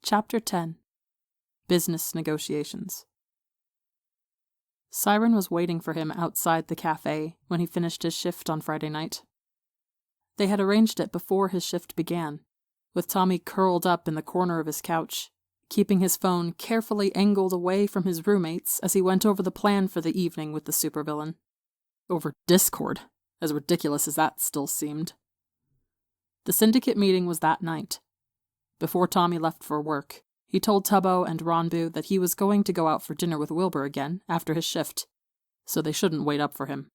Chapter 10. Business Negotiations. Siren was waiting for him outside the cafe when he finished his shift on Friday night. They had arranged it before his shift began, with Tommy curled up in the corner of his couch, keeping his phone carefully angled away from his roommates as he went over the plan for the evening with the supervillain. Over Discord, as ridiculous as that still seemed. The Syndicate meeting was that night. Before Tommy left for work, he told Tubbo and Ronbu that he was going to go out for dinner with Wilbur again after his shift, so they shouldn't wait up for him.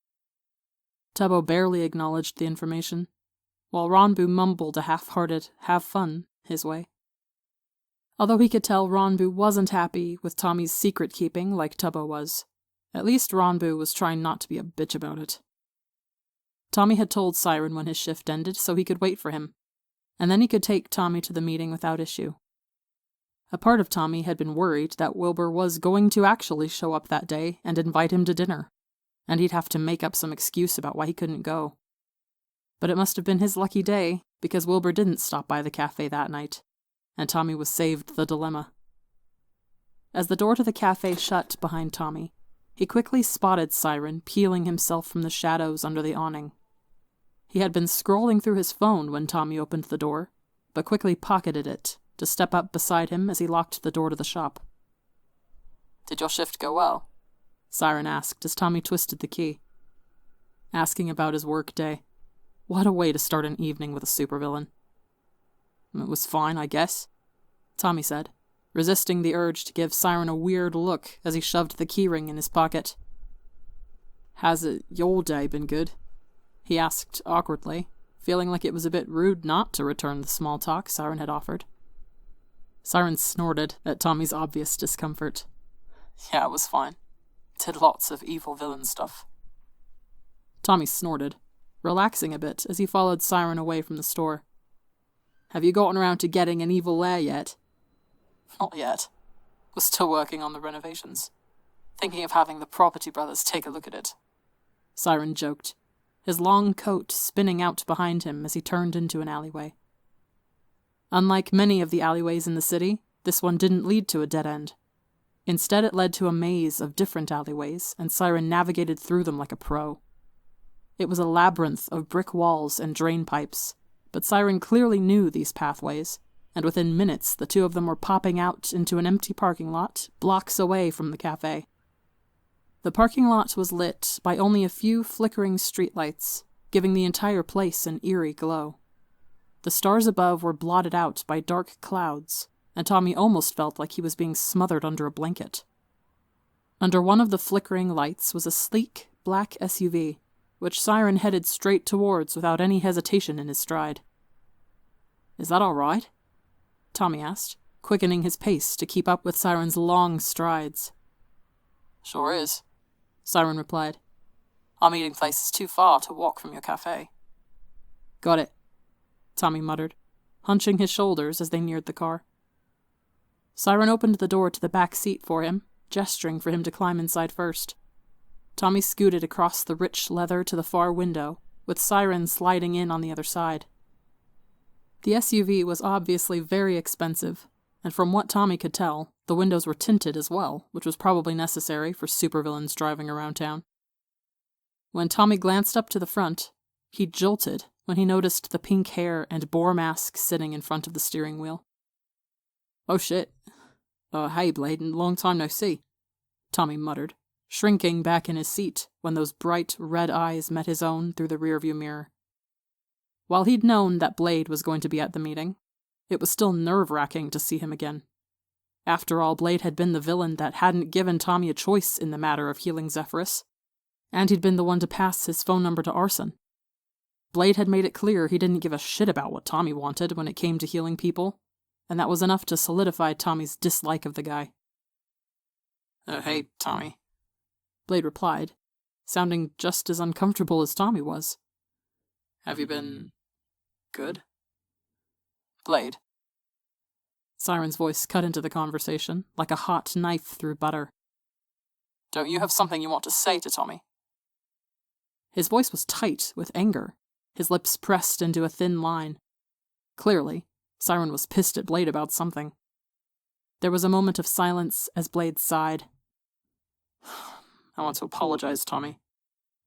Tubbo barely acknowledged the information, while Ronbu mumbled a half-hearted, have fun, his way. Although he could tell Ronbu wasn't happy with Tommy's secret-keeping like Tubbo was, at least Ronbu was trying not to be a bitch about it. Tommy had told Siren when his shift ended so he could wait for him, and then he could take Tommy to the meeting without issue. A part of Tommy had been worried that Wilbur was going to actually show up that day and invite him to dinner, and he'd have to make up some excuse about why he couldn't go. But it must have been his lucky day, because Wilbur didn't stop by the cafe that night, and Tommy was saved the dilemma. As the door to the cafe shut behind Tommy, he quickly spotted Siren peeling himself from the shadows under the awning. He had been scrolling through his phone when Tommy opened the door, but quickly pocketed it to step up beside him as he locked the door to the shop. "Did your shift go well?" Siren asked as Tommy twisted the key. Asking about his work day. What a way to start an evening with a supervillain. "It was fine, I guess," Tommy said, resisting the urge to give Siren a weird look as he shoved the keyring in his pocket. "Has your day been good?" he asked awkwardly, feeling like it was a bit rude not to return the small talk Siren had offered. Siren snorted at Tommy's obvious discomfort. "Yeah, it was fine. Did lots of evil villain stuff." Tommy snorted, relaxing a bit as he followed Siren away from the store. "Have you gotten around to getting an evil lair yet?" "Not yet. We're still working on the renovations. Thinking of having the property brothers take a look at it," Siren joked, his long coat spinning out behind him as he turned into an alleyway. Unlike many of the alleyways in the city, this one didn't lead to a dead end. Instead, it led to a maze of different alleyways, and Siren navigated through them like a pro. It was a labyrinth of brick walls and drain pipes, but Siren clearly knew these pathways, and within minutes the two of them were popping out into an empty parking lot blocks away from the cafe. The parking lot was lit by only a few flickering streetlights, giving the entire place an eerie glow. The stars above were blotted out by dark clouds, and Tommy almost felt like he was being smothered under a blanket. Under one of the flickering lights was a sleek, black SUV, which Siren headed straight towards without any hesitation in his stride. "Is that all right?" Tommy asked, quickening his pace to keep up with Siren's long strides. "Sure is," Siren replied. "Our meeting place is too far to walk from your cafe." "Got it," Tommy muttered, hunching his shoulders as they neared the car. Siren opened the door to the back seat for him, gesturing for him to climb inside first. Tommy scooted across the rich leather to the far window, with Siren sliding in on the other side. The SUV was obviously very expensive, and from what Tommy could tell, the windows were tinted as well, which was probably necessary for supervillains driving around town. When Tommy glanced up to the front, he jolted when he noticed the pink hair and boar mask sitting in front of the steering wheel. "Oh shit. Hey Blade, long time no see," Tommy muttered, shrinking back in his seat when those bright red eyes met his own through the rearview mirror. While he'd known that Blade was going to be at the meeting, it was still nerve-wracking to see him again. After all, Blade had been the villain that hadn't given Tommy a choice in the matter of healing Zephyrus, and he'd been the one to pass his phone number to Arson. Blade had made it clear he didn't give a shit about what Tommy wanted when it came to healing people, and that was enough to solidify Tommy's dislike of the guy. Hey, Tommy," Blade replied, sounding just as uncomfortable as Tommy was. "Have you been... good?" "Blade." Siren's voice cut into the conversation, like a hot knife through butter. "Don't you have something you want to say to Tommy?" His voice was tight with anger, his lips pressed into a thin line. Clearly, Siren was pissed at Blade about something. There was a moment of silence as Blade sighed. I want to apologize, Tommy,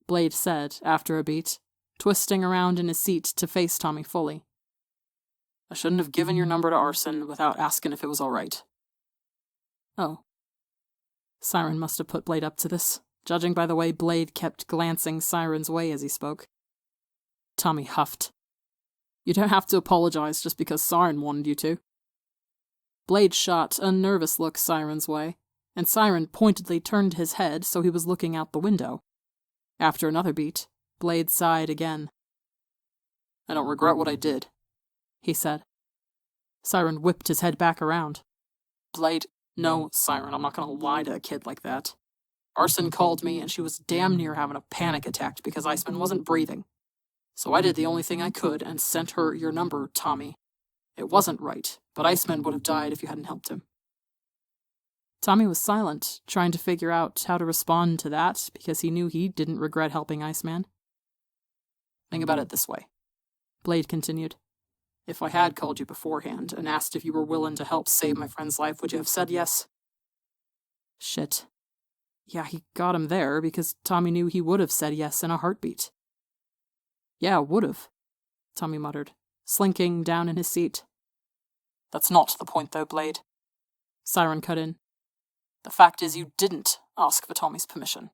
Blade said after a beat, twisting around in his seat to face Tommy fully. I shouldn't have given your number to Arson without asking if it was all right. Oh. Siren must have put Blade up to this, judging by the way Blade kept glancing Siren's way as he spoke. Tommy huffed. You don't have to apologize just because Siren wanted you to. Blade shot a nervous look Siren's way, and Siren pointedly turned his head so he was looking out the window. After another beat, Blade sighed again. I don't regret what I did, he said. Siren whipped his head back around. Blade, no, Siren, I'm not going to lie to a kid like that. Arson called me and she was damn near having a panic attack because Iceman wasn't breathing. So I did the only thing I could and sent her your number, Tommy. It wasn't right, but Iceman would have died if you hadn't helped him. Tommy was silent, trying to figure out how to respond to that because he knew he didn't regret helping Iceman. Think about it this way, Blade continued. If I had called you beforehand and asked if you were willing to help save my friend's life, would you have said yes? Shit. Yeah, he got him there because Tommy knew he would have said yes in a heartbeat. Yeah, would have, Tommy muttered, slinking down in his seat. That's not the point though, Blade. Siren cut in. The fact is you didn't ask for Tommy's permission.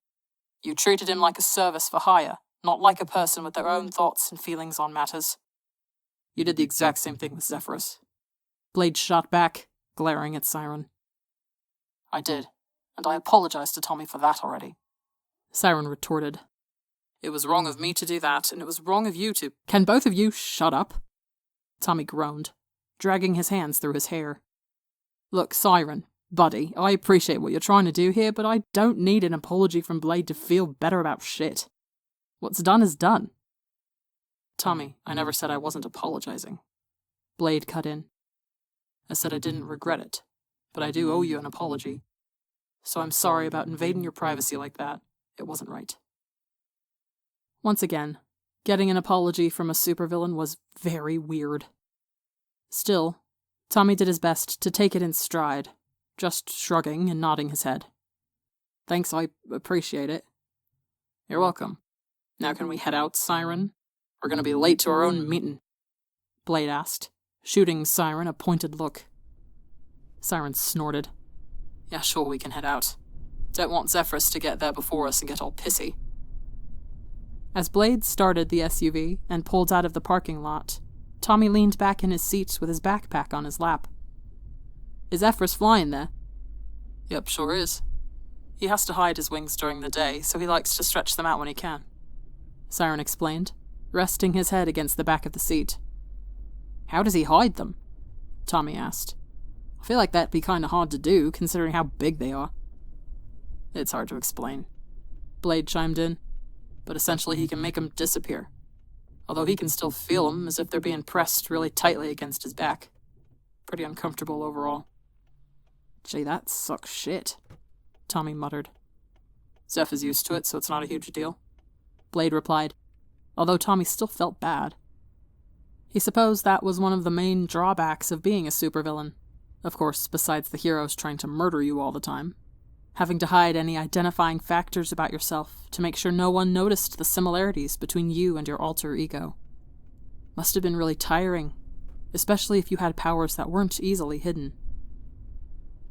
You treated him like a service for hire, not like a person with their own thoughts and feelings on matters. You did the exact same thing with Zephyrus. Blade shot back, glaring at Siren. I did, and I apologized to Tommy for that already. Siren retorted. It was wrong of me to do that, and it was wrong of you to— Can both of you shut up? Tommy groaned, dragging his hands through his hair. Look, Siren, buddy, I appreciate what you're trying to do here, but I don't need an apology from Blade to feel better about shit. What's done is done. Tommy, I never said I wasn't apologizing. Blade cut in. I said I didn't regret it, but I do owe you an apology. So I'm sorry about invading your privacy like that. It wasn't right. Once again, getting an apology from a supervillain was very weird. Still, Tommy did his best to take it in stride, just shrugging and nodding his head. Thanks, I appreciate it. You're welcome. Now can we head out, Siren? We're going to be late to our own meeting. Blade asked, shooting Siren a pointed look. Siren snorted. Yeah, sure, we can head out. Don't want Zephyrus to get there before us and get all pissy. As Blade started the SUV and pulled out of the parking lot, Tommy leaned back in his seat with his backpack on his lap. Is Zephyrus flying there? Yep, sure is. He has to hide his wings during the day, so he likes to stretch them out when he can. Siren explained, resting his head against the back of the seat. How does he hide them? Tommy asked. I feel like that'd be kinda hard to do, considering how big they are. It's hard to explain. Blade chimed in. But essentially he can make them disappear. Although he can still feel them as if they're being pressed really tightly against his back. Pretty uncomfortable overall. Gee, that sucks shit, Tommy muttered. Zeph is used to it, so it's not a huge deal, Blade replied, although Tommy still felt bad. He supposed that was one of the main drawbacks of being a supervillain. Of course, besides the heroes trying to murder you all the time. Having to hide any identifying factors about yourself to make sure no one noticed the similarities between you and your alter ego. Must have been really tiring, especially if you had powers that weren't easily hidden.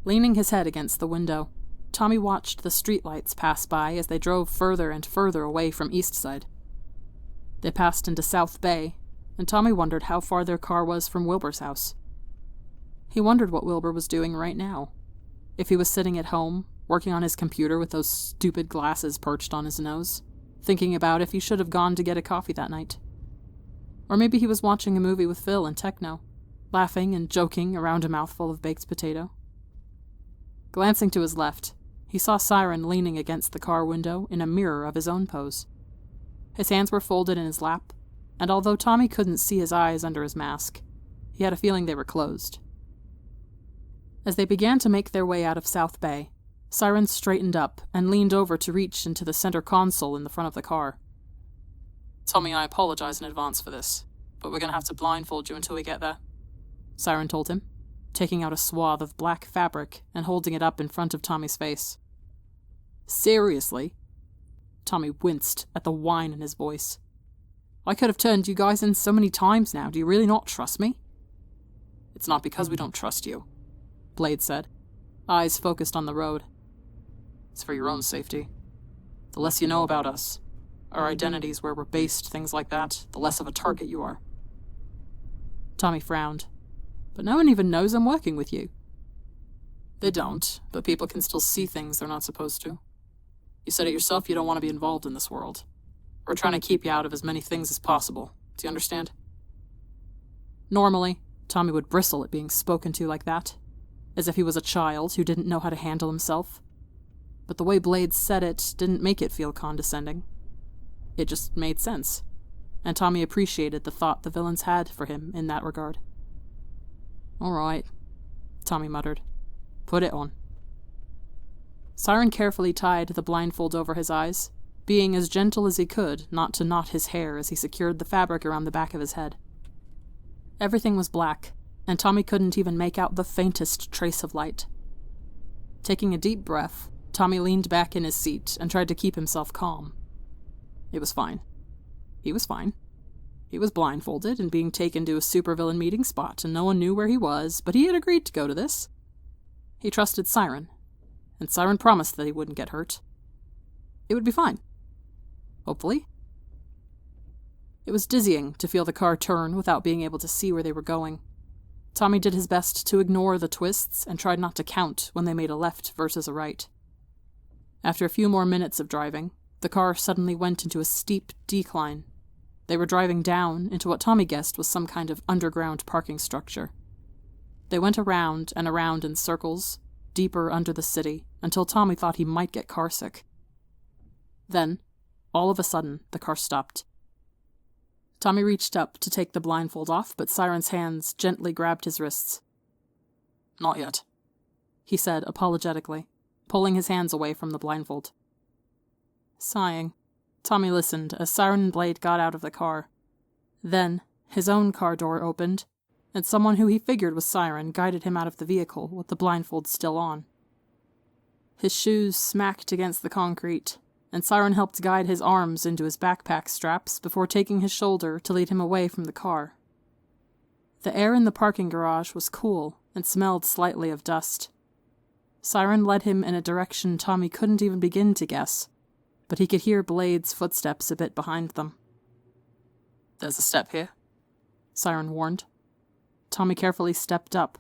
Leaning his head against the window, Tommy watched the streetlights pass by as they drove further and further away from Eastside. They passed into South Bay, and Tommy wondered how far their car was from Wilbur's house. He wondered what Wilbur was doing right now. If he was sitting at home, working on his computer with those stupid glasses perched on his nose, thinking about if he should have gone to get a coffee that night. Or maybe he was watching a movie with Phil and Techno, laughing and joking around a mouthful of baked potato. Glancing to his left, he saw Siren leaning against the car window in a mirror of his own pose. His hands were folded in his lap, and although Tommy couldn't see his eyes under his mask, he had a feeling they were closed. As they began to make their way out of South Bay, Siren straightened up and leaned over to reach into the center console in the front of the car. Tommy, I apologize in advance for this, but we're going to have to blindfold you until we get there, Siren told him, taking out a swath of black fabric and holding it up in front of Tommy's face. "Seriously?" Tommy winced at the whine in his voice. "I could have turned you guys in so many times now. Do you really not trust me?" "It's not because we don't trust you," Blade said, eyes focused on the road. "It's for your own safety. The less you know about us, our identities, where we're based, things like that, the less of a target you are." Tommy frowned. "But no one even knows I'm working with you." "They don't, but people can still see things they're not supposed to. You said it yourself, you don't want to be involved in this world. We're trying to keep you out of as many things as possible. Do you understand?" Normally, Tommy would bristle at being spoken to like that, as if he was a child who didn't know how to handle himself. But the way Blade said it didn't make it feel condescending. It just made sense, and Tommy appreciated the thought the villains had for him in that regard. "All right," Tommy muttered. "Put it on." Siren carefully tied the blindfold over his eyes, being as gentle as he could not to knot his hair as he secured the fabric around the back of his head. Everything was black, and Tommy couldn't even make out the faintest trace of light. Taking a deep breath, Tommy leaned back in his seat and tried to keep himself calm. It was fine. He was fine. He was blindfolded and being taken to a supervillain meeting spot, and no one knew where he was, but he had agreed to go to this. He trusted Siren, and Siren promised that he wouldn't get hurt. It would be fine. Hopefully. It was dizzying to feel the car turn without being able to see where they were going. Tommy did his best to ignore the twists and tried not to count when they made a left versus a right. After a few more minutes of driving, the car suddenly went into a steep decline. They were driving down into what Tommy guessed was some kind of underground parking structure. They went around and around in circles, deeper under the city, until Tommy thought he might get carsick. Then, all of a sudden, the car stopped. Tommy reached up to take the blindfold off, but Siren's hands gently grabbed his wrists. "Not yet," he said apologetically, pulling his hands away from the blindfold. Sighing, Tommy listened as Siren and Blade got out of the car. Then, his own car door opened, and someone who he figured was Siren guided him out of the vehicle with the blindfold still on. His shoes smacked against the concrete, and Siren helped guide his arms into his backpack straps before taking his shoulder to lead him away from the car. The air in the parking garage was cool and smelled slightly of dust. Siren led him in a direction Tommy couldn't even begin to guess, but he could hear Blade's footsteps a bit behind them. "There's a step here," Siren warned. Tommy carefully stepped up,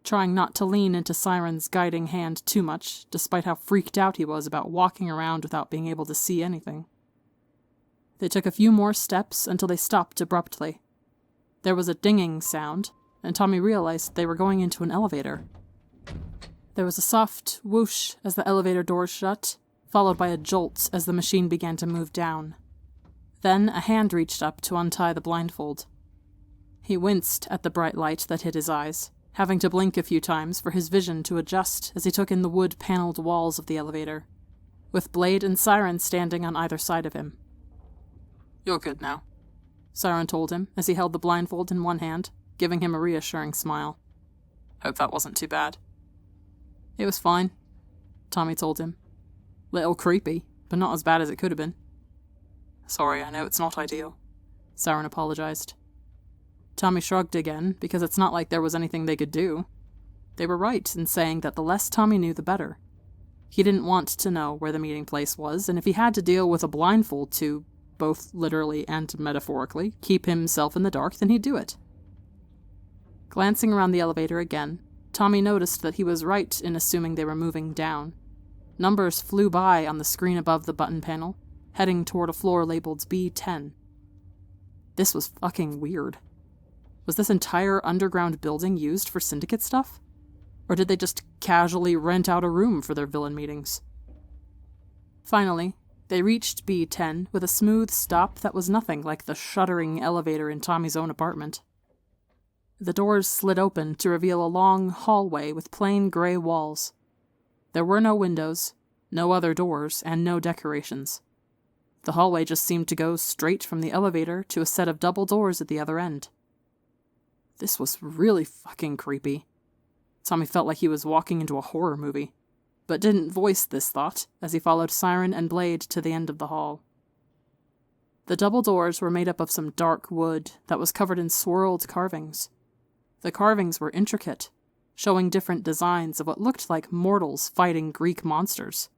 trying not to lean into Siren's guiding hand too much, despite how freaked out he was about walking around without being able to see anything. They took a few more steps until they stopped abruptly. There was a dinging sound, and Tommy realized they were going into an elevator. There was a soft whoosh as the elevator doors shut, followed by a jolt as the machine began to move down. Then a hand reached up to untie the blindfold. He winced at the bright light that hit his eyes, having to blink a few times for his vision to adjust as he took in the wood-paneled walls of the elevator, with Blade and Siren standing on either side of him. "You're good now," Siren told him as he held the blindfold in one hand, giving him a reassuring smile. "Hope that wasn't too bad." "It was fine," Tommy told him. "Little creepy, but not as bad as it could have been." "Sorry, I know it's not ideal," Siren apologized. Tommy shrugged again, because it's not like there was anything they could do. They were right in saying that the less Tommy knew, the better. He didn't want to know where the meeting place was, and if he had to deal with a blindfold to, both literally and metaphorically, keep himself in the dark, then he'd do it. Glancing around the elevator again, Tommy noticed that he was right in assuming they were moving down. Numbers flew by on the screen above the button panel, heading toward a floor labeled B10. This was fucking weird. Was this entire underground building used for Syndicate stuff? Or did they just casually rent out a room for their villain meetings? Finally, they reached B10 with a smooth stop that was nothing like the shuddering elevator in Tommy's own apartment. The doors slid open to reveal a long hallway with plain gray walls. There were no windows, no other doors, and no decorations. The hallway just seemed to go straight from the elevator to a set of double doors at the other end. This was really fucking creepy. Tommy felt like he was walking into a horror movie, but didn't voice this thought as he followed Siren and Blade to the end of the hall. The double doors were made up of some dark wood that was covered in swirled carvings. The carvings were intricate, showing different designs of what looked like mortals fighting Greek monsters,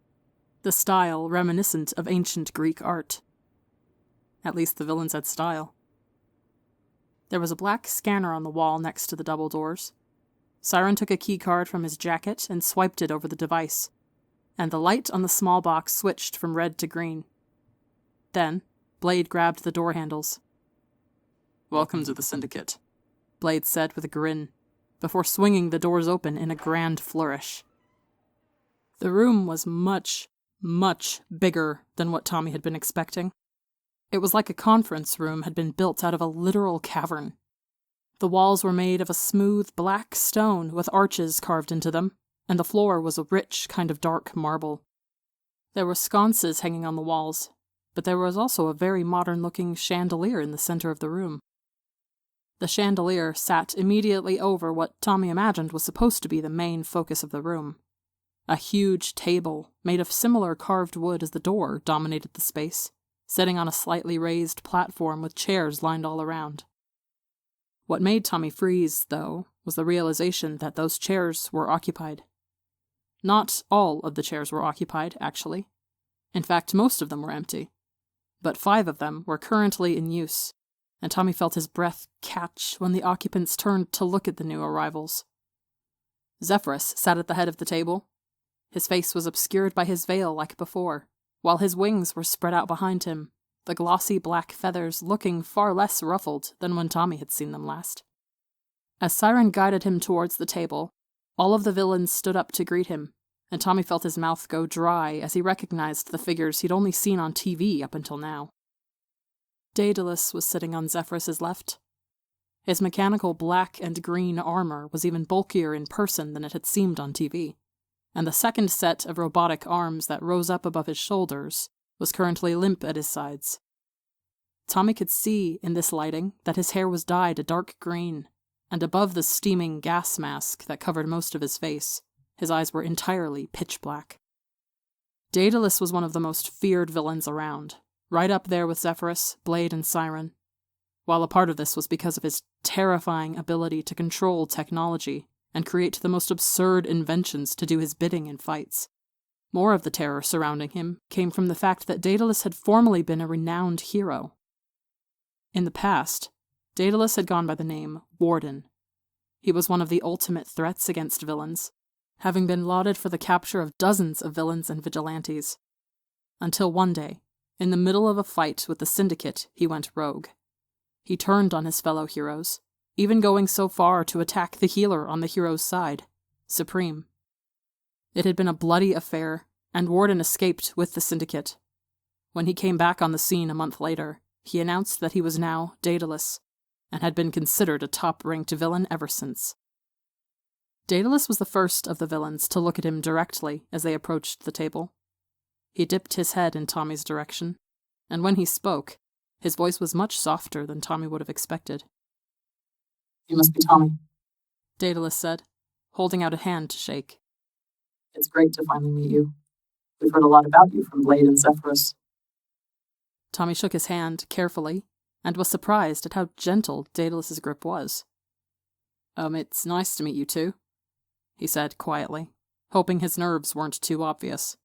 the style reminiscent of ancient Greek art. At least the villains had style. There was a black scanner on the wall next to the double doors. Siren took a keycard from his jacket and swiped it over the device, and the light on the small box switched from red to green. Then, Blade grabbed the door handles. "Welcome to the Syndicate," Blade said with a grin, before swinging the doors open in a grand flourish. The room was much, much bigger than what Tommy had been expecting. It was like a conference room had been built out of a literal cavern. The walls were made of a smooth black stone with arches carved into them, and the floor was a rich kind of dark marble. There were sconces hanging on the walls, but there was also a very modern-looking chandelier in the center of the room. The chandelier sat immediately over what Tommy imagined was supposed to be the main focus of the room. A huge table, made of similar carved wood as the door, dominated the space, sitting on a slightly raised platform with chairs lined all around. What made Tommy freeze, though, was the realization that those chairs were occupied. Not all of the chairs were occupied, actually. In fact, most of them were empty. But 5 of them were currently in use, and Tommy felt his breath catch when the occupants turned to look at the new arrivals. Zephyrus sat at the head of the table. His face was obscured by his veil like before, while his wings were spread out behind him, the glossy black feathers looking far less ruffled than when Tommy had seen them last. As Siren guided him towards the table, all of the villains stood up to greet him, and Tommy felt his mouth go dry as he recognized the figures he'd only seen on TV up until now. Daedalus was sitting on Zephyrus's left. His mechanical black and green armor was even bulkier in person than it had seemed on TV, and the second set of robotic arms that rose up above his shoulders was currently limp at his sides. Tommy could see in this lighting that his hair was dyed a dark green, and above the steaming gas mask that covered most of his face, his eyes were entirely pitch black. Daedalus was one of the most feared villains around, right up there with Zephyrus, Blade, and Siren, while a part of this was because of his terrifying ability to control technology and create the most absurd inventions to do his bidding in fights. More of the terror surrounding him came from the fact that Daedalus had formerly been a renowned hero. In the past, Daedalus had gone by the name Warden. He was one of the ultimate threats against villains, having been lauded for the capture of dozens of villains and vigilantes. Until one day, in the middle of a fight with the Syndicate, he went rogue. He turned on his fellow heroes, even going so far to attack the healer on the hero's side, Supreme. It had been a bloody affair, and Warden escaped with the Syndicate. When he came back on the scene a month later, he announced that he was now Daedalus, and had been considered a top-ranked villain ever since. Daedalus was the first of the villains to look at him directly as they approached the table. He dipped his head in Tommy's direction, and when he spoke, his voice was much softer than Tommy would have expected. "You must be Tommy," Daedalus said, holding out a hand to shake. "It's great to finally meet you. We've heard a lot about you from Blade and Zephyrus." Tommy shook his hand carefully, and was surprised at how gentle Daedalus's grip was. It's nice to meet you too," he said quietly, hoping his nerves weren't too obvious.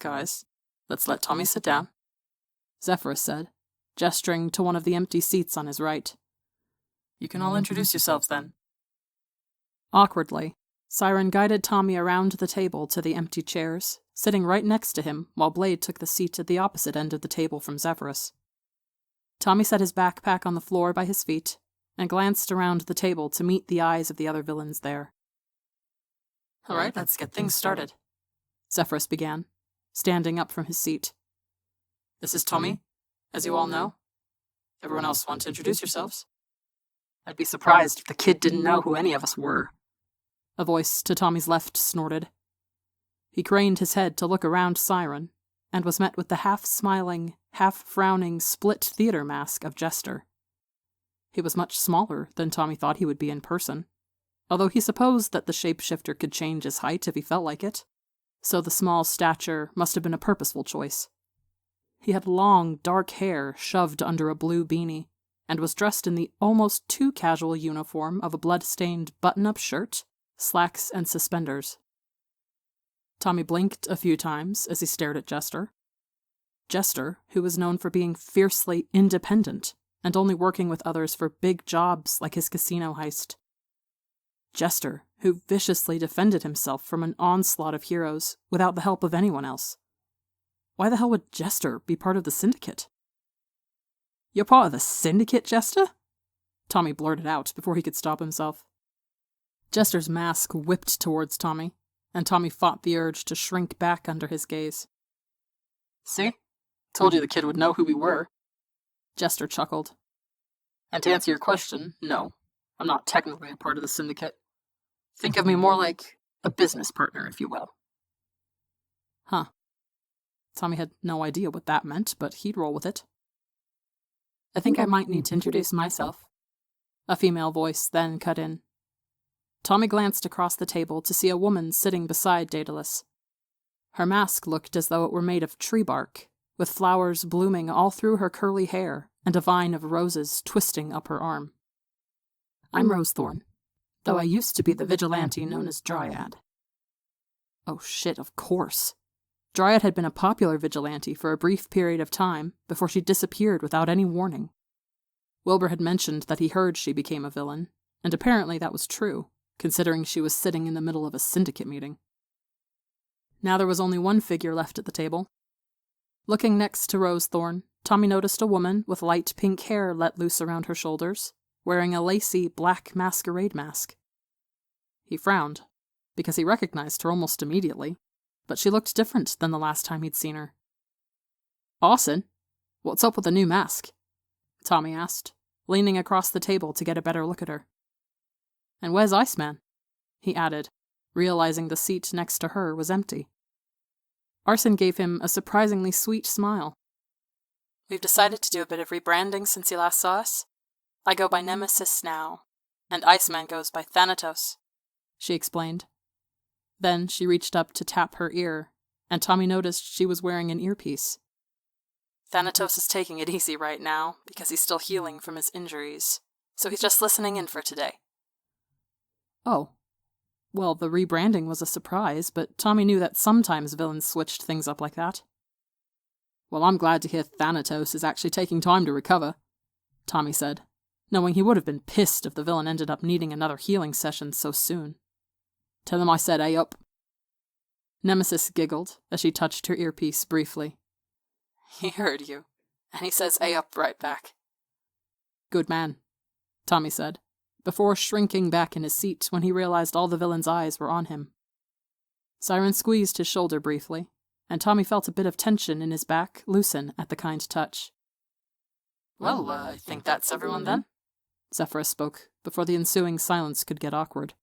"Guys, let's let Tommy sit down," Zephyrus said, gesturing to one of the empty seats on his right. "You can all introduce yourselves then." Awkwardly, Siren guided Tommy around the table to the empty chairs, sitting right next to him while Blade took the seat at the opposite end of the table from Zephyrus. Tommy set his backpack on the floor by his feet and glanced around the table to meet the eyes of the other villains there. "All right, let's get things started," Zephyrus began, standing up from his seat. "This is Tommy, as you all know. Everyone else want to introduce yourselves?" "I'd be surprised if the kid didn't know who any of us were," a voice to Tommy's left snorted. He craned his head to look around Siren, and was met with the half-smiling, half-frowning split theater mask of Jester. He was much smaller than Tommy thought he would be in person, although he supposed that the shapeshifter could change his height if he felt like it, so the small stature must have been a purposeful choice. He had long, dark hair shoved under a blue beanie, and was dressed in the almost too casual uniform of a blood-stained button-up shirt, slacks, and suspenders. Tommy blinked a few times as he stared at Jester. Jester, who was known for being fiercely independent and only working with others for big jobs like his casino heist. Jester, who viciously defended himself from an onslaught of heroes without the help of anyone else. Why the hell would Jester be part of the Syndicate? "You're part of the Syndicate, Jester?" Tommy blurted out before he could stop himself. Jester's mask whipped towards Tommy, and Tommy fought the urge to shrink back under his gaze. "See? Told you the kid would know who we were." Jester chuckled. "And to answer your question, no, I'm not technically a part of the Syndicate. Think of me more like a business partner, if you will." Huh. Tommy had no idea what that meant, but he'd roll with it. "I think I might need to introduce myself," a female voice then cut in. Tommy glanced across the table to see a woman sitting beside Daedalus. Her mask looked as though it were made of tree bark, with flowers blooming all through her curly hair and a vine of roses twisting up her arm. "I'm Rosethorn, though I used to be the vigilante known as Dryad." Oh shit, of course. Dryad had been a popular vigilante for a brief period of time before she disappeared without any warning. Wilbur had mentioned that he heard she became a villain, and apparently that was true, considering she was sitting in the middle of a syndicate meeting. Now there was only one figure left at the table. Looking next to Rosethorn, Tommy noticed a woman with light pink hair let loose around her shoulders, wearing a lacy black masquerade mask. He frowned, because he recognized her almost immediately, but she looked different than the last time he'd seen her. "Arson, what's up with the new mask?" Tommy asked, leaning across the table to get a better look at her. "And where's Iceman?" he added, realizing the seat next to her was empty. Arson gave him a surprisingly sweet smile. "We've decided to do a bit of rebranding since you last saw us. I go by Nemesis now, and Iceman goes by Thanatos," she explained. Then she reached up to tap her ear, and Tommy noticed she was wearing an earpiece. "Thanatos is taking it easy right now, because he's still healing from his injuries, so he's just listening in for today." Oh. Well, the rebranding was a surprise, but Tommy knew that sometimes villains switched things up like that. "Well, I'm glad to hear Thanatos is actually taking time to recover," Tommy said, knowing he would have been pissed if the villain ended up needing another healing session so soon. "Tell him I said A up." Nemesis giggled as she touched her earpiece briefly. "He heard you, and he says A up right back." "Good man," Tommy said, before shrinking back in his seat when he realized all the villain's eyes were on him. Siren squeezed his shoulder briefly, and Tommy felt a bit of tension in his back loosen at the kind touch. "Well, I think that's everyone then?" Zephyrus spoke, before the ensuing silence could get awkward.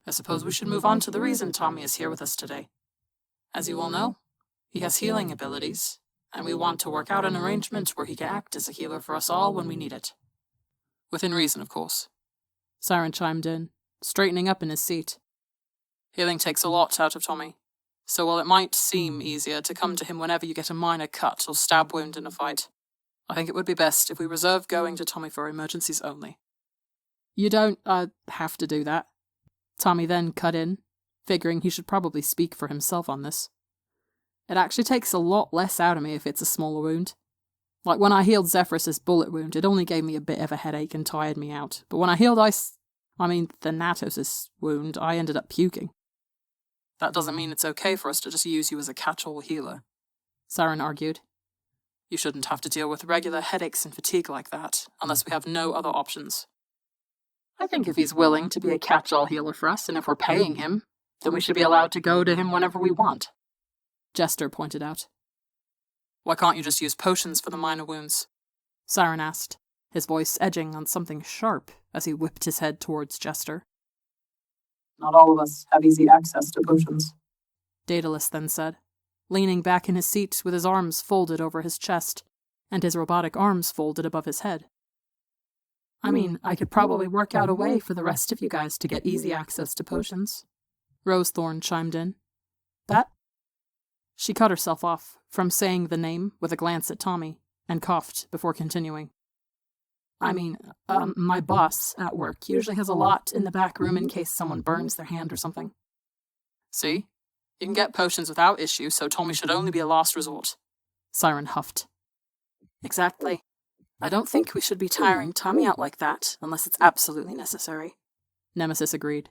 "I suppose we should move on to the reason Tommy is here with us today. As you all know, he has healing abilities, and we want to work out an arrangement where he can act as a healer for us all when we need it. Within reason, of course." Siren chimed in, straightening up in his seat. "Healing takes a lot out of Tommy, so while it might seem easier to come to him whenever you get a minor cut or stab wound in a fight, I think it would be best if we reserve going to Tommy for emergencies only." "You don't, have to do that." Tommy then cut in, figuring he should probably speak for himself on this. "It actually takes a lot less out of me if it's a smaller wound. Like when I healed Zephyrus's bullet wound, it only gave me a bit of a headache and tired me out, but when I healed Thanatos' wound, I ended up puking." "That doesn't mean it's okay for us to just use you as a catch-all healer," Siren argued. "You shouldn't have to deal with regular headaches and fatigue like that, unless we have no other options. I think if he's willing to be a catch-all healer for us, and if we're paying him, then we should be allowed to go to him whenever we want," Jester pointed out. "Why can't you just use potions for the minor wounds?" Siren asked, his voice edging on something sharp as he whipped his head towards Jester. "Not all of us have easy access to potions," Daedalus then said, leaning back in his seat with his arms folded over his chest, and his robotic arms folded above his head. I mean, I could probably work out a way for the rest of you guys to get easy access to potions. Rosethorn chimed in. That? She cut herself off from saying the name with a glance at Tommy and coughed before continuing. I mean, my boss at work usually has a lot in the back room in case someone burns their hand or something. See? You can get potions without issue, so Tommy should only be a last resort. Siren huffed. Exactly. I don't think we should be tiring Tommy out like that unless it's absolutely necessary. Nemesis agreed.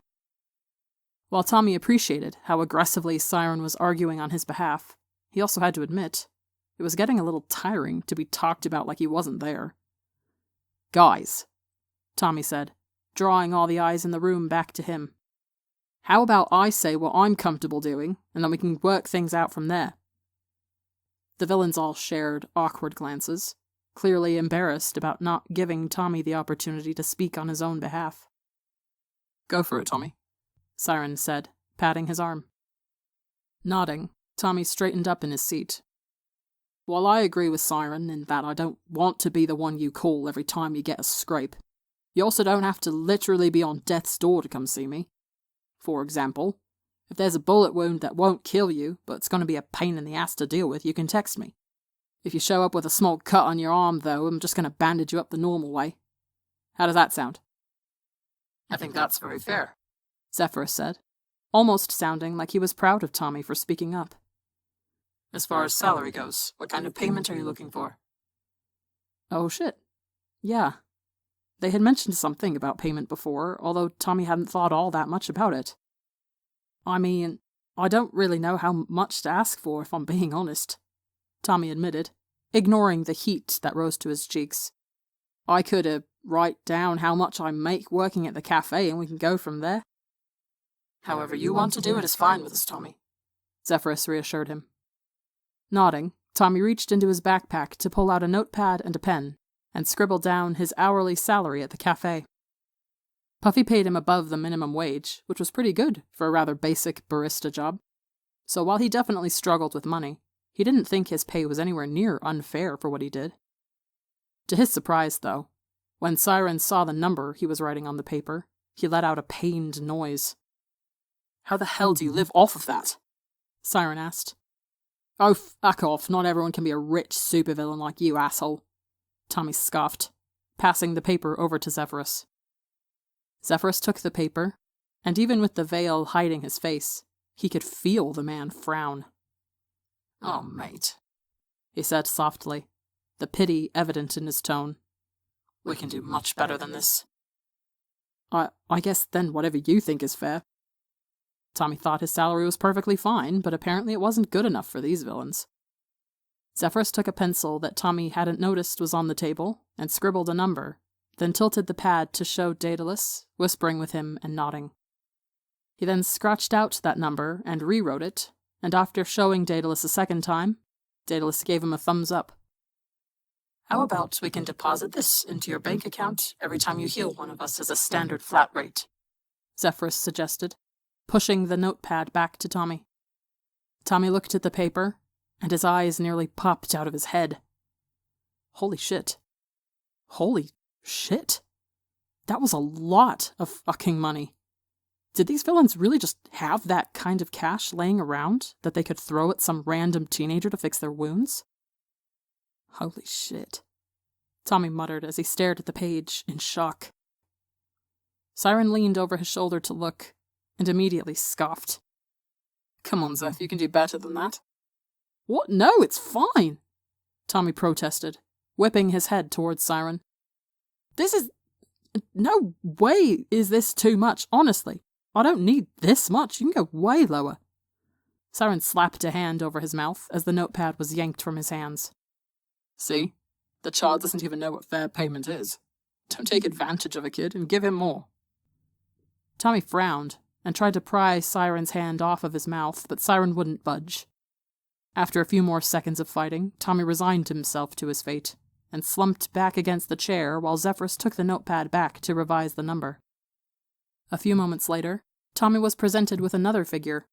While Tommy appreciated how aggressively Siren was arguing on his behalf, he also had to admit it was getting a little tiring to be talked about like he wasn't there. Guys, Tommy said, drawing all the eyes in the room back to him. How about I say what I'm comfortable doing, and then we can work things out from there? The villains all shared awkward glances, clearly embarrassed about not giving Tommy the opportunity to speak on his own behalf. Go for it, Tommy, Siren said, patting his arm. Nodding, Tommy straightened up in his seat. While I agree with Siren in that I don't want to be the one you call every time you get a scrape, you also don't have to literally be on death's door to come see me. For example, if there's a bullet wound that won't kill you, but it's going to be a pain in the ass to deal with, you can text me. If you show up with a small cut on your arm, though, I'm just going to bandage you up the normal way. How does that sound? I think that's very fair, Zephyrus said, almost sounding like he was proud of Tommy for speaking up. As far as salary goes, what kind of payment are you looking for? Oh shit. Yeah. They had mentioned something about payment before, although Tommy hadn't thought all that much about it. I mean, I don't really know how much to ask for, if I'm being honest, Tommy admitted, ignoring the heat that rose to his cheeks. I could write down how much I make working at the cafe and we can go from there. However you want to do it is fine with us, Tommy, Zephyrus reassured him. Nodding, Tommy reached into his backpack to pull out a notepad and a pen, and scribbled down his hourly salary at the cafe. Puffy paid him above the minimum wage, which was pretty good for a rather basic barista job. So while he definitely struggled with money, he didn't think his pay was anywhere near unfair for what he did. To his surprise, though, when Siren saw the number he was writing on the paper, he let out a pained noise. How the hell do you live off of that? Siren asked. Oh, fuck off, not everyone can be a rich supervillain like you, asshole, Tommy scoffed, passing the paper over to Zephyrus. Zephyrus took the paper, and even with the veil hiding his face, he could feel the man frown. Oh, mate, he said softly, the pity evident in his tone. We can do much better than this. I guess then whatever you think is fair. Tommy thought his salary was perfectly fine, but apparently it wasn't good enough for these villains. Zephyrus took a pencil that Tommy hadn't noticed was on the table and scribbled a number, then tilted the pad to show Daedalus, whispering with him and nodding. He then scratched out that number and rewrote it, and after showing Daedalus a second time, Daedalus gave him a thumbs up. How about we can deposit this into your bank account every time you heal one of us as a standard flat rate? Zephyrus suggested, pushing the notepad back to Tommy. Tommy looked at the paper, and his eyes nearly popped out of his head. Holy shit. Holy shit. That was a lot of fucking money. Did these villains really just have that kind of cash laying around that they could throw at some random teenager to fix their wounds? Holy shit, Tommy muttered as he stared at the page in shock. Siren leaned over his shoulder to look, and immediately scoffed. Come on, Zeph, you can do better than that. What? No, it's fine, Tommy protested, whipping his head towards Siren. No way is this too much, honestly. I don't need this much, you can go way lower. Siren slapped a hand over his mouth as the notepad was yanked from his hands. See? The child doesn't even know what fair payment is. Don't take advantage of a kid and give him more. Tommy frowned and tried to pry Siren's hand off of his mouth, but Siren wouldn't budge. After a few more seconds of fighting, Tommy resigned himself to his fate and slumped back against the chair while Zephyrus took the notepad back to revise the number. A few moments later, Tommy was presented with another figure,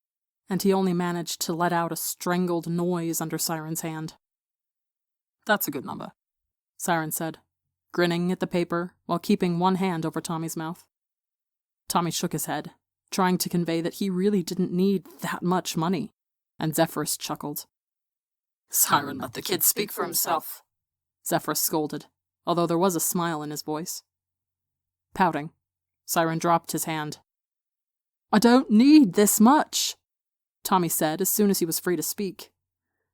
and he only managed to let out a strangled noise under Siren's hand. That's a good number, Siren said, grinning at the paper while keeping one hand over Tommy's mouth. Tommy shook his head, trying to convey that he really didn't need that much money, and Zephyrus chuckled. Siren, let the kid speak for himself, Zephyrus scolded, although there was a smile in his voice. Pouting, Siren dropped his hand. I don't need this much, Tommy said as soon as he was free to speak.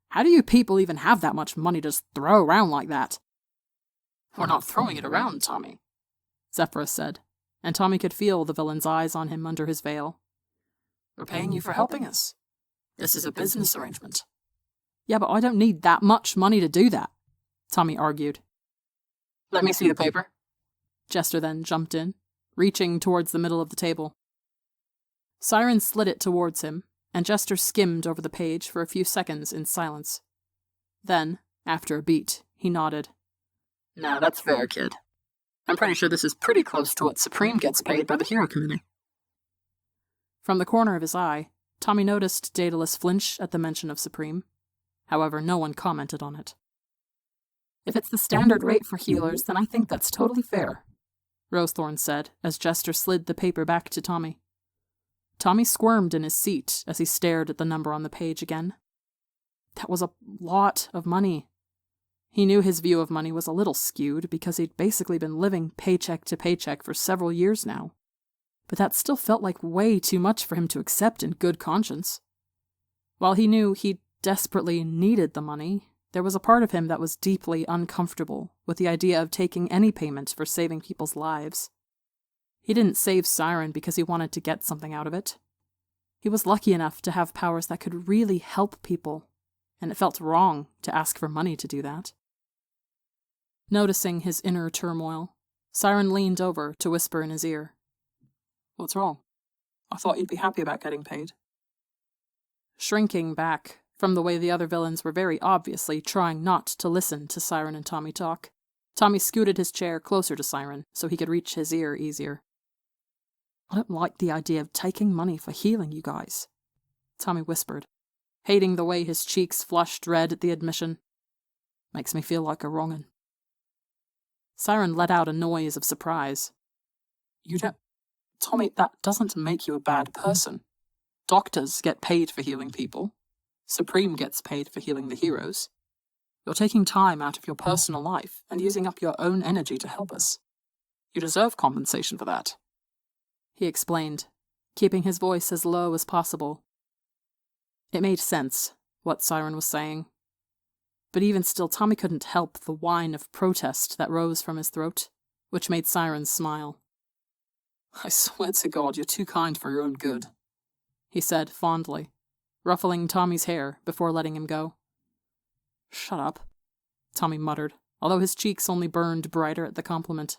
How do you people even have that much money to just throw around like that? We're not throwing it around, Tommy, Zephyrus said, and Tommy could feel the villain's eyes on him under his veil. We're paying you for helping us. This is a business arrangement. Yeah, but I don't need that much money to do that, Tommy argued. Let me see the paper. Jester then jumped in, reaching towards the middle of the table. Siren slid it towards him, and Jester skimmed over the page for a few seconds in silence. Then, after a beat, he nodded. Now that's fair, kid. I'm pretty sure this is pretty close to what Supreme gets paid by the Hero Committee. From the corner of his eye, Tommy noticed Daedalus flinch at the mention of Supreme. However, no one commented on it. If it's the standard rate for healers, then I think that's totally fair, Rosethorn said as Jester slid the paper back to Tommy. Tommy squirmed in his seat as he stared at the number on the page again. That was a lot of money. He knew his view of money was a little skewed because he'd basically been living paycheck to paycheck for several years now. But that still felt like way too much for him to accept in good conscience. While he knew he desperately needed the money, there was a part of him that was deeply uncomfortable with the idea of taking any payment for saving people's lives. He didn't save Siren because he wanted to get something out of it. He was lucky enough to have powers that could really help people, and it felt wrong to ask for money to do that. Noticing his inner turmoil, Siren leaned over to whisper in his ear. What's wrong? I thought you'd be happy about getting paid. Shrinking back from the way the other villains were very obviously trying not to listen to Siren and Tommy talk, Tommy scooted his chair closer to Siren so he could reach his ear easier. I don't like the idea of taking money for healing you guys, Tommy whispered, hating the way his cheeks flushed red at the admission. Makes me feel like a wrong'un. Siren let out a noise of surprise. You don't... Tommy, that doesn't make you a bad person. Doctors get paid for healing people. Supreme gets paid for healing the heroes. You're taking time out of your personal life and using up your own energy to help us. You deserve compensation for that, he explained, keeping his voice as low as possible. It made sense, what Siren was saying. But even still, Tommy couldn't help the whine of protest that rose from his throat, which made Siren smile. I swear to God, you're too kind for your own good, he said fondly, ruffling Tommy's hair before letting him go. Shut up, Tommy muttered, although his cheeks only burned brighter at the compliment.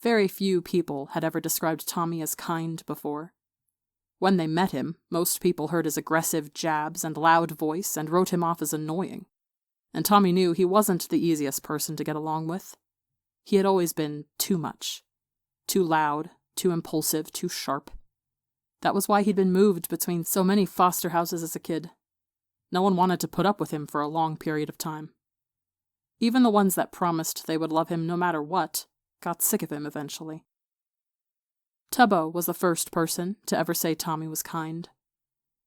Very few people had ever described Tommy as kind before. When they met him, most people heard his aggressive jabs and loud voice and wrote him off as annoying. And Tommy knew he wasn't the easiest person to get along with. He had always been too much. Too loud, too impulsive, too sharp. That was why he'd been moved between so many foster houses as a kid. No one wanted to put up with him for a long period of time. Even the ones that promised they would love him no matter what got sick of him eventually. Tubbo was the first person to ever say Tommy was kind.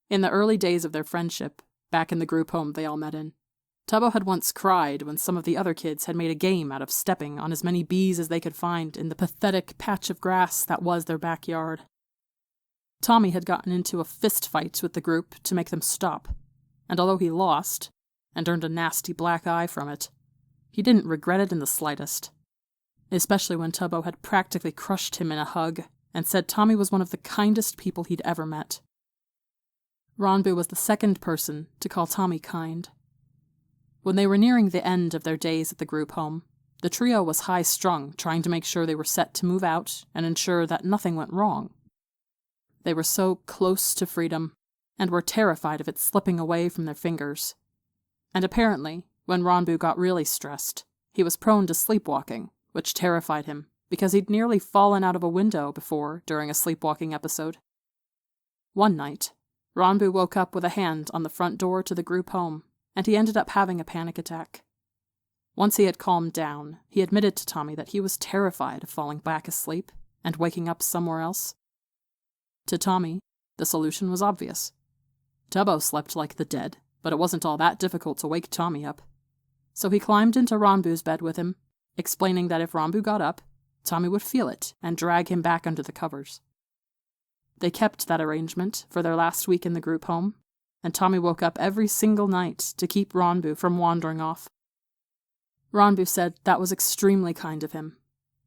In the early days of their friendship, back in the group home they all met in, Tubbo had once cried when some of the other kids had made a game out of stepping on as many bees as they could find in the pathetic patch of grass that was their backyard. Tommy had gotten into a fist fight with the group to make them stop, and although he lost, and earned a nasty black eye from it, he didn't regret it in the slightest. Especially when Tubbo had practically crushed him in a hug and said Tommy was one of the kindest people he'd ever met. Ronbu was the second person to call Tommy kind. When they were nearing the end of their days at the group home, the trio was high-strung, trying to make sure they were set to move out and ensure that nothing went wrong. They were so close to freedom, and were terrified of it slipping away from their fingers. And apparently, when Ronbu got really stressed, he was prone to sleepwalking, which terrified him, because he'd nearly fallen out of a window before during a sleepwalking episode. One night, Ronbu woke up with a hand on the front door to the group home, and he ended up having a panic attack. Once he had calmed down, he admitted to Tommy that he was terrified of falling back asleep and waking up somewhere else. To Tommy, the solution was obvious. Tubbo slept like the dead, but it wasn't all that difficult to wake Tommy up. So he climbed into Ranbu's bed with him, explaining that if Ranbu got up, Tommy would feel it and drag him back under the covers. They kept that arrangement for their last week in the group home, and Tommy woke up every single night to keep Ranbu from wandering off. Ranbu said that was extremely kind of him,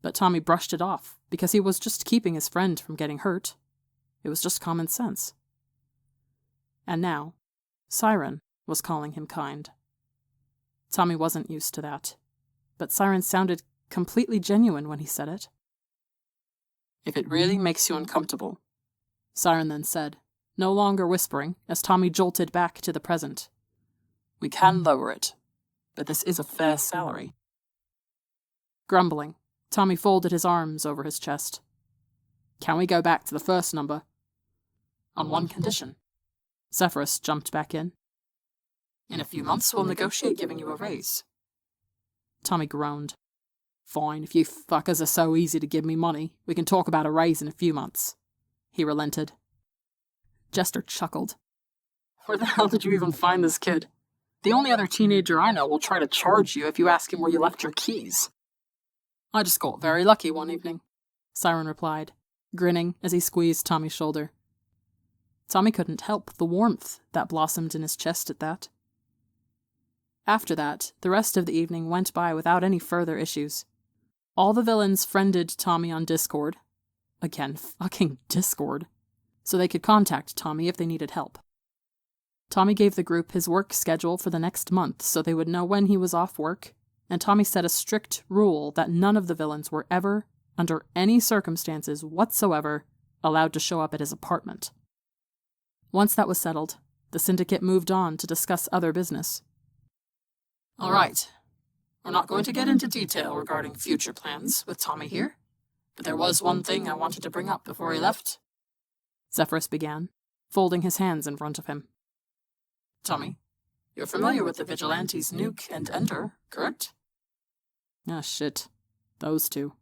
but Tommy brushed it off because he was just keeping his friend from getting hurt. It was just common sense. And now, Siren was calling him kind. Tommy wasn't used to that, but Siren sounded completely genuine when he said it. If it really makes you uncomfortable, Siren then said, no longer whispering as Tommy jolted back to the present, we can lower it, but this is a fair salary. Grumbling, Tommy folded his arms over his chest. Can we go back to the first number? On one condition. Zephyrus jumped back in. In a few months we'll negotiate giving you a raise. Tommy groaned. Fine, if you fuckers are so easy to give me money, we can talk about a raise in a few months. He relented. Jester chuckled. Where the hell did you even find this kid? The only other teenager I know will try to charge you if you ask him where you left your keys. I just got very lucky one evening, Siren replied, grinning as he squeezed Tommy's shoulder. Tommy couldn't help the warmth that blossomed in his chest at that. After that, the rest of the evening went by without any further issues. All the villains friended Tommy on Discord. Again, fucking Discord. So they could contact Tommy if they needed help. Tommy gave the group his work schedule for the next month so they would know when he was off work, and Tommy set a strict rule that none of the villains were ever, under any circumstances whatsoever, allowed to show up at his apartment. Once that was settled, the Syndicate moved on to discuss other business. All right. We're not going to get into detail regarding future plans with Tommy here, but there was one thing I wanted to bring up before he left. Zephyrus began, folding his hands in front of him. Tommy, you're familiar with the vigilantes Nuke and Ender, correct? Ah, shit. Those two.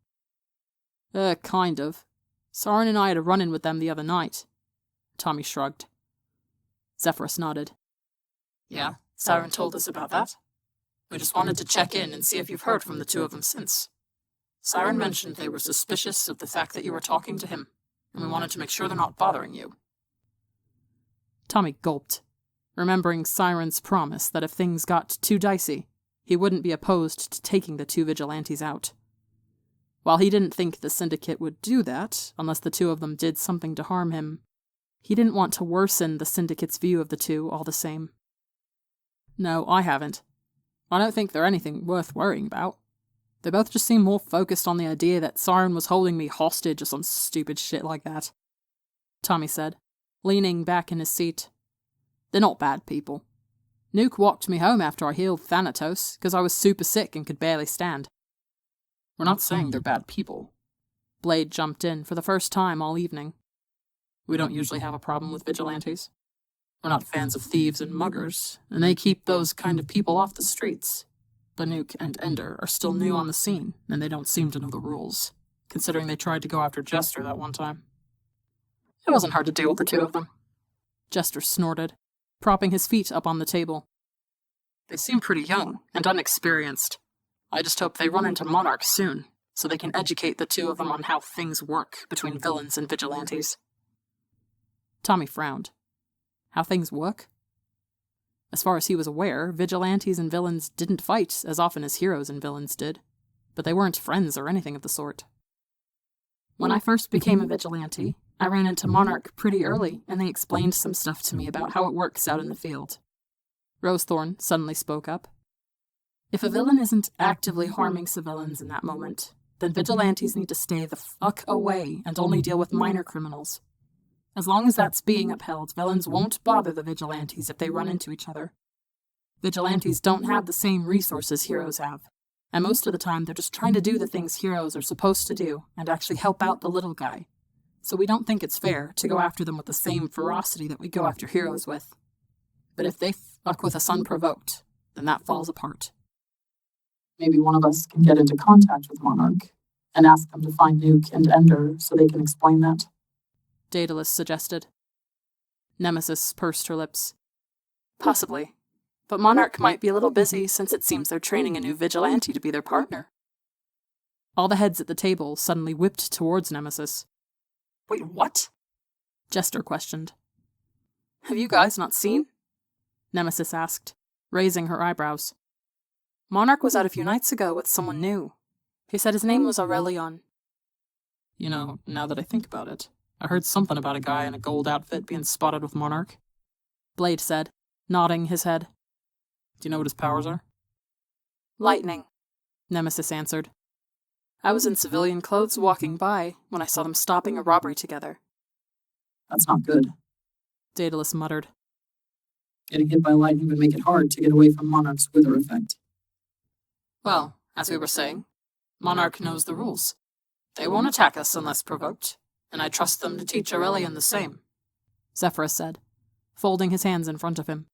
Kind of. Siren and I had a run-in with them the other night. Tommy shrugged. Zephyrus nodded. Yeah, Siren told us about that. We just wanted to check in and see if you've heard from the two of them since. Siren mentioned they were suspicious of the fact that you were talking to him, and we wanted to make sure they're not bothering you. Tommy gulped, remembering Siren's promise that if things got too dicey, he wouldn't be opposed to taking the two vigilantes out. While he didn't think the Syndicate would do that, unless the two of them did something to harm him, he didn't want to worsen the Syndicate's view of the two all the same. No, I haven't. I don't think they're anything worth worrying about. They both just seem more focused on the idea that Siren was holding me hostage or some stupid shit like that, Tommy said, leaning back in his seat. They're not bad people. Nuke walked me home after I healed Thanatos, because I was super sick and could barely stand. We're not saying they're bad people. Blade jumped in for the first time all evening. We don't usually have a problem with vigilantes. We're not fans of thieves and muggers, and they keep those kind of people off the streets. But Nuke and Ender are still new on the scene, and they don't seem to know the rules, considering they tried to go after Jester that one time. It wasn't hard to deal with the two of them. Jester snorted, propping his feet up on the table. They seem pretty young and unexperienced. I just hope they run into Monarch soon, so they can educate the two of them on how things work between villains and vigilantes. Tommy frowned. How things work? As far as he was aware, vigilantes and villains didn't fight as often as heroes and villains did, but they weren't friends or anything of the sort. When I first became a vigilante, I ran into Monarch pretty early, and they explained some stuff to me about how it works out in the field. Rosethorn suddenly spoke up. If a villain isn't actively harming civilians in that moment, then vigilantes need to stay the fuck away and only deal with minor criminals. As long as that's being upheld, villains won't bother the vigilantes if they run into each other. Vigilantes don't have the same resources heroes have, and most of the time they're just trying to do the things heroes are supposed to do and actually help out the little guy. So we don't think it's fair to go after them with the same ferocity that we go after heroes with. But if they fuck with us unprovoked, then that falls apart. Maybe one of us can get into contact with Monarch and ask them to find Nuke and Ender so they can explain that. Daedalus suggested. Nemesis pursed her lips. Possibly. But Monarch might be a little busy since it seems they're training a new vigilante to be their partner. All the heads at the table suddenly whipped towards Nemesis. Wait, what? Jester questioned. Have you guys not seen? Nemesis asked, raising her eyebrows. Monarch was out a few nights ago with someone new. He said his name was Aurelion. You know, now that I think about it, I heard something about a guy in a gold outfit being spotted with Monarch. Blade said, nodding his head. Do you know what his powers are? Lightning, Nemesis answered. I was in civilian clothes walking by when I saw them stopping a robbery together. That's not good, Daedalus muttered. Getting hit by lightning would make it hard to get away from Monarch's wither effect. Well, as we were saying, Monarch knows the rules. They won't attack us unless provoked, and I trust them to teach Aurelion the same, Zephyrus said, folding his hands in front of him.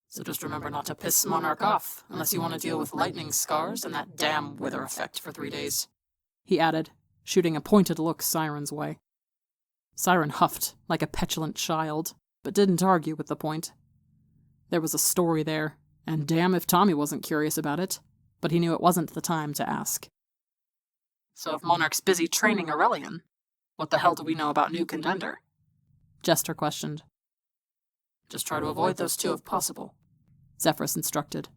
So just remember not to piss Monarch off unless you want to deal with lightning scars and that damn wither effect for 3 days, he added, shooting a pointed look Siren's way. Siren huffed like a petulant child, but didn't argue with the point. There was a story there, and damn if Tommy wasn't curious about it, but he knew it wasn't the time to ask. So if Monarch's busy training Aurelion, what the hell do we know about Nuke and Ender? Jester questioned. Just try to avoid those two if possible, Zephyrus instructed.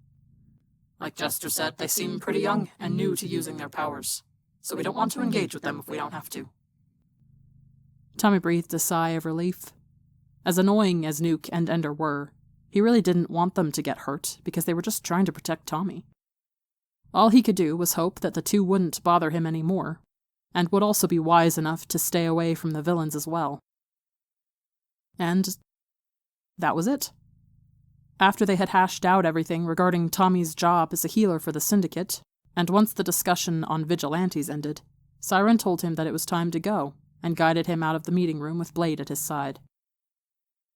Like Jester said, they seem pretty young and new to using their powers, so we don't want to engage with them if we don't have to. Tommy breathed a sigh of relief. As annoying as Nuke and Ender were, he really didn't want them to get hurt because they were just trying to protect Tommy. All he could do was hope that the two wouldn't bother him anymore, and would also be wise enough to stay away from the villains as well. And that was it. After they had hashed out everything regarding Tommy's job as a healer for the Syndicate, and once the discussion on vigilantes ended, Siren told him that it was time to go, and guided him out of the meeting room with Blade at his side.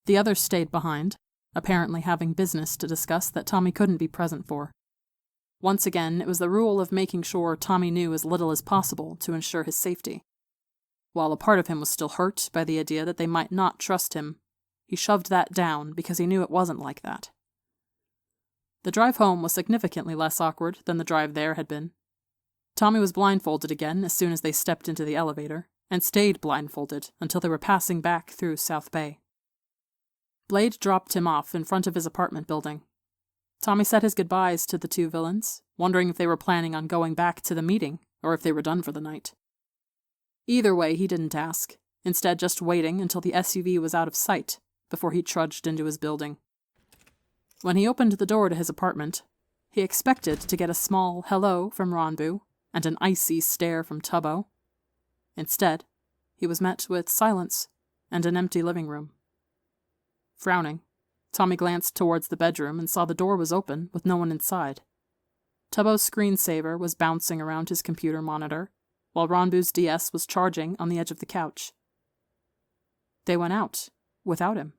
The others stayed behind, apparently having business to discuss that Tommy couldn't be present for. Once again, it was the rule of making sure Tommy knew as little as possible to ensure his safety. While a part of him was still hurt by the idea that they might not trust him, he shoved that down because he knew it wasn't like that. The drive home was significantly less awkward than the drive there had been. Tommy was blindfolded again as soon as they stepped into the elevator, and stayed blindfolded until they were passing back through South Bay. Blade dropped him off in front of his apartment building. Tommy said his goodbyes to the two villains, wondering if they were planning on going back to the meeting, or if they were done for the night. Either way, he didn't ask, instead just waiting until the SUV was out of sight before he trudged into his building. When he opened the door to his apartment, he expected to get a small hello from Ronbu and an icy stare from Tubbo. Instead, he was met with silence and an empty living room. Frowning, Tommy glanced towards the bedroom and saw the door was open with no one inside. Tubbo's screensaver was bouncing around his computer monitor, while Ronbu's DS was charging on the edge of the couch. They went out, without him.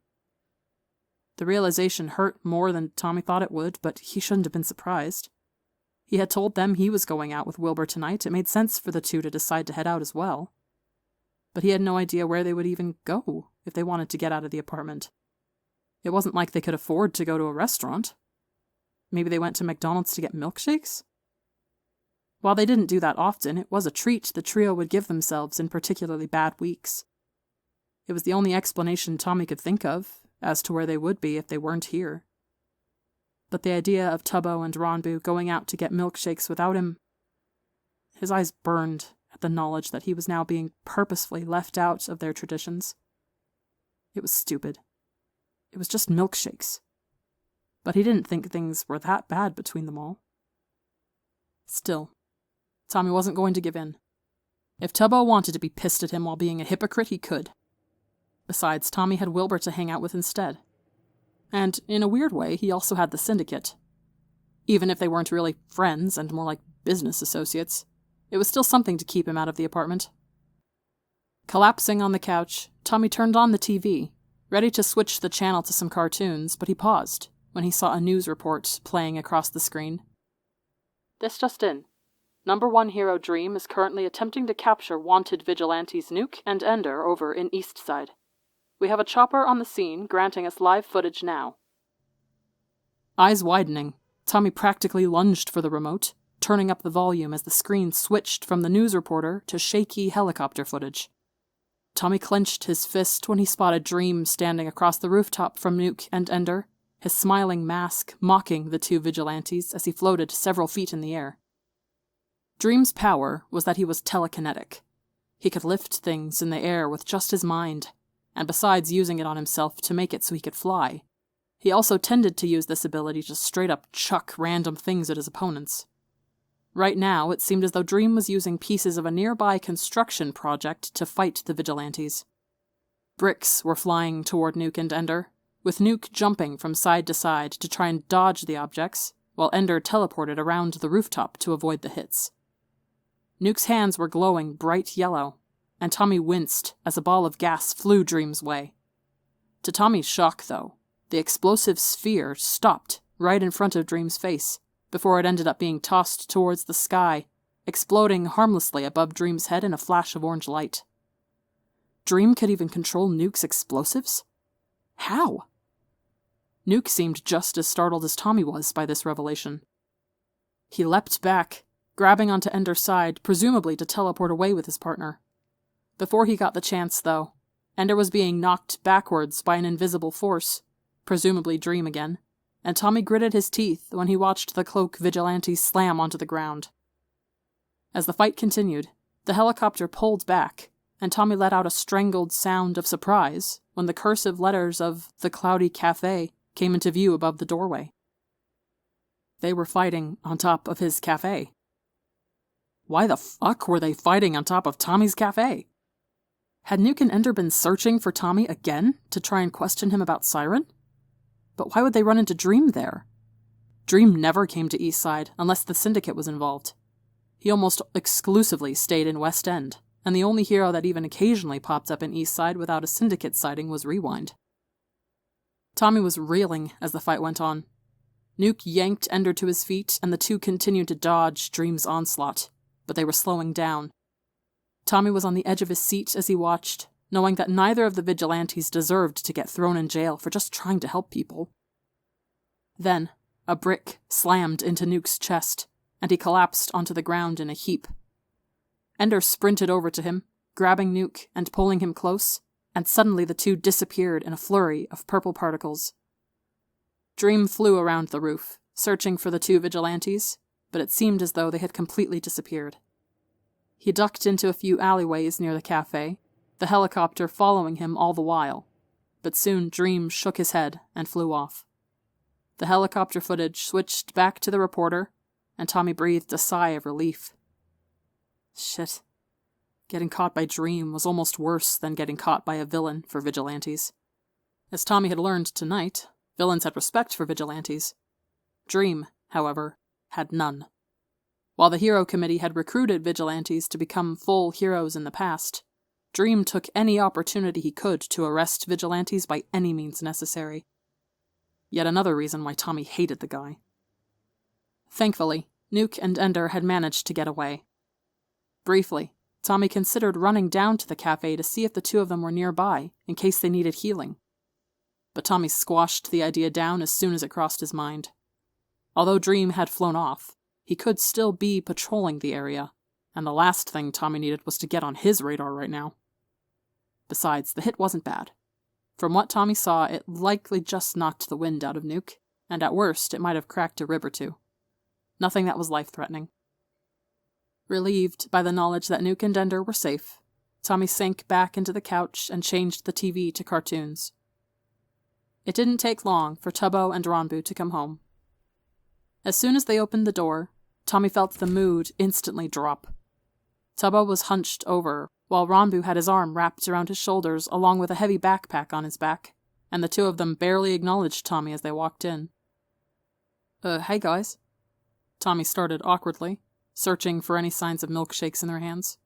The realization hurt more than Tommy thought it would, but he shouldn't have been surprised. He had told them he was going out with Wilbur tonight. It made sense for the two to decide to head out as well. But he had no idea where they would even go if they wanted to get out of the apartment. It wasn't like they could afford to go to a restaurant. Maybe they went to McDonald's to get milkshakes? While they didn't do that often, it was a treat the trio would give themselves in particularly bad weeks. It was the only explanation Tommy could think of as to where they would be if they weren't here. But the idea of Tubbo and Ronbu going out to get milkshakes without him... His eyes burned at the knowledge that he was now being purposefully left out of their traditions. It was stupid. It was just milkshakes. But he didn't think things were that bad between them all. Still, Tommy wasn't going to give in. If Tubbo wanted to be pissed at him while being a hypocrite, he could. Besides, Tommy had Wilbur to hang out with instead. And, in a weird way, he also had the Syndicate. Even if they weren't really friends and more like business associates, it was still something to keep him out of the apartment. Collapsing on the couch, Tommy turned on the TV, ready to switch the channel to some cartoons, but he paused when he saw a news report playing across the screen. This just in. Number 1 hero Dream is currently attempting to capture wanted vigilantes Nuke and Ender over in Eastside. We have a chopper on the scene granting us live footage now. Eyes widening, Tommy practically lunged for the remote, turning up the volume as the screen switched from the news reporter to shaky helicopter footage. Tommy clenched his fist when he spotted Dream standing across the rooftop from Nuke and Ender, his smiling mask mocking the two vigilantes as he floated several feet in the air. Dream's power was that he was telekinetic. He could lift things in the air with just his mind, and besides using it on himself to make it so he could fly, he also tended to use this ability to straight up chuck random things at his opponents. Right now, it seemed as though Dream was using pieces of a nearby construction project to fight the vigilantes. Bricks were flying toward Nuke and Ender, with Nuke jumping from side to side to try and dodge the objects, while Ender teleported around the rooftop to avoid the hits. Nuke's hands were glowing bright yellow, and Tommy winced as a ball of gas flew Dream's way. To Tommy's shock, though, the explosive sphere stopped right in front of Dream's face, before it ended up being tossed towards the sky, exploding harmlessly above Dream's head in a flash of orange light. Dream could even control Nuke's explosives? How? Nuke seemed just as startled as Tommy was by this revelation. He leapt back, grabbing onto Ender's side, presumably to teleport away with his partner. Before he got the chance, though, Ender was being knocked backwards by an invisible force, presumably Dream again, and Tommy gritted his teeth when he watched the cloak vigilante slam onto the ground. As the fight continued, the helicopter pulled back, and Tommy let out a strangled sound of surprise when the cursive letters of The Cloudy Cafe came into view above the doorway. They were fighting on top of his cafe. Why the fuck were they fighting on top of Tommy's cafe? Had Nuke and Ender been searching for Tommy again to try and question him about Siren? But why would they run into Dream there? Dream never came to Eastside unless the Syndicate was involved. He almost exclusively stayed in West End, and the only hero that even occasionally popped up in Eastside without a Syndicate sighting was Rewind. Tommy was reeling as the fight went on. Nuke yanked Ender to his feet, and the two continued to dodge Dream's onslaught, but they were slowing down. Tommy was on the edge of his seat as he watched, knowing that neither of the vigilantes deserved to get thrown in jail for just trying to help people. Then, a brick slammed into Nuke's chest, and he collapsed onto the ground in a heap. Ender sprinted over to him, grabbing Nuke and pulling him close, and suddenly the two disappeared in a flurry of purple particles. Dream flew around the roof, searching for the two vigilantes, but it seemed as though they had completely disappeared. He ducked into a few alleyways near the cafe, the helicopter following him all the while, but soon Dream shook his head and flew off. The helicopter footage switched back to the reporter, and Tommy breathed a sigh of relief. Shit. Getting caught by Dream was almost worse than getting caught by a villain for vigilantes. As Tommy had learned tonight, villains had respect for vigilantes. Dream, however, had none. While the Hero Committee had recruited vigilantes to become full heroes in the past, Dream took any opportunity he could to arrest vigilantes by any means necessary. Yet another reason why Tommy hated the guy. Thankfully, Nuke and Ender had managed to get away. Briefly, Tommy considered running down to the cafe to see if the two of them were nearby, in case they needed healing. But Tommy squashed the idea down as soon as it crossed his mind. Although Dream had flown off, he could still be patrolling the area, and the last thing Tommy needed was to get on his radar right now. Besides, the hit wasn't bad. From what Tommy saw, it likely just knocked the wind out of Nuke, and at worst, it might have cracked a rib or two. Nothing that was life-threatening. Relieved by the knowledge that Nuke and Ender were safe, Tommy sank back into the couch and changed the TV to cartoons. It didn't take long for Tubbo and Ronbu to come home. As soon as they opened the door, Tommy felt the mood instantly drop. Tubbo was hunched over, while Ronbu had his arm wrapped around his shoulders along with a heavy backpack on his back, and the two of them barely acknowledged Tommy as they walked in. Hey guys. Tommy started awkwardly, searching for any signs of milkshakes in their hands.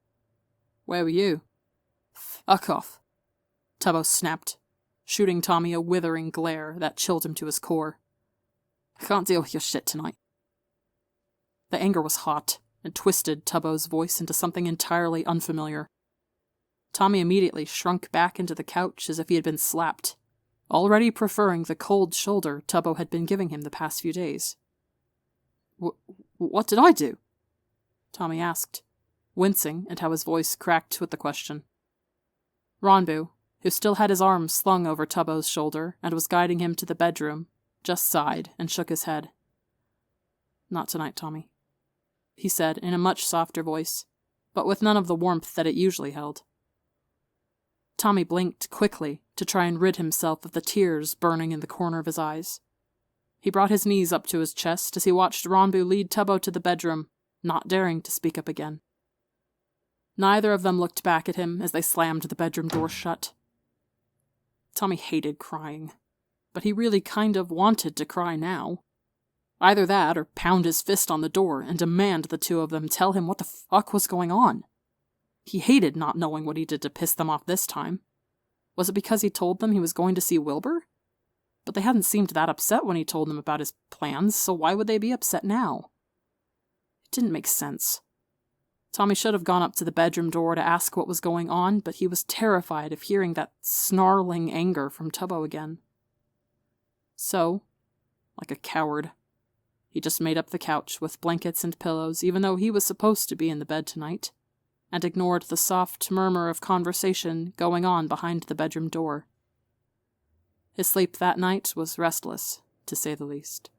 Where were you? Fuck off, Tubbo snapped, shooting Tommy a withering glare that chilled him to his core. I can't deal with your shit tonight. The anger was hot and twisted Tubbo's voice into something entirely unfamiliar. Tommy immediately shrunk back into the couch as if he had been slapped, already preferring the cold shoulder Tubbo had been giving him the past few days. What did I do? Tommy asked, wincing at how his voice cracked with the question. Ronbu, who still had his arm slung over Tubbo's shoulder and was guiding him to the bedroom, just sighed and shook his head. "Not tonight, Tommy," he said in a much softer voice, but with none of the warmth that it usually held. Tommy blinked quickly to try and rid himself of the tears burning in the corner of his eyes. He brought his knees up to his chest as he watched Ronbu lead Tubbo to the bedroom, not daring to speak up again. Neither of them looked back at him as they slammed the bedroom door shut. Tommy hated crying, but he really kind of wanted to cry now. Either that or pound his fist on the door and demand the two of them tell him what the fuck was going on. He hated not knowing what he did to piss them off this time. Was it because he told them he was going to see Wilbur? But they hadn't seemed that upset when he told them about his plans, so why would they be upset now? It didn't make sense. Tommy should have gone up to the bedroom door to ask what was going on, but he was terrified of hearing that snarling anger from Tubbo again. So, like a coward, he just made up the couch with blankets and pillows, even though he was supposed to be in the bed tonight, and ignored the soft murmur of conversation going on behind the bedroom door. His sleep that night was restless, to say the least.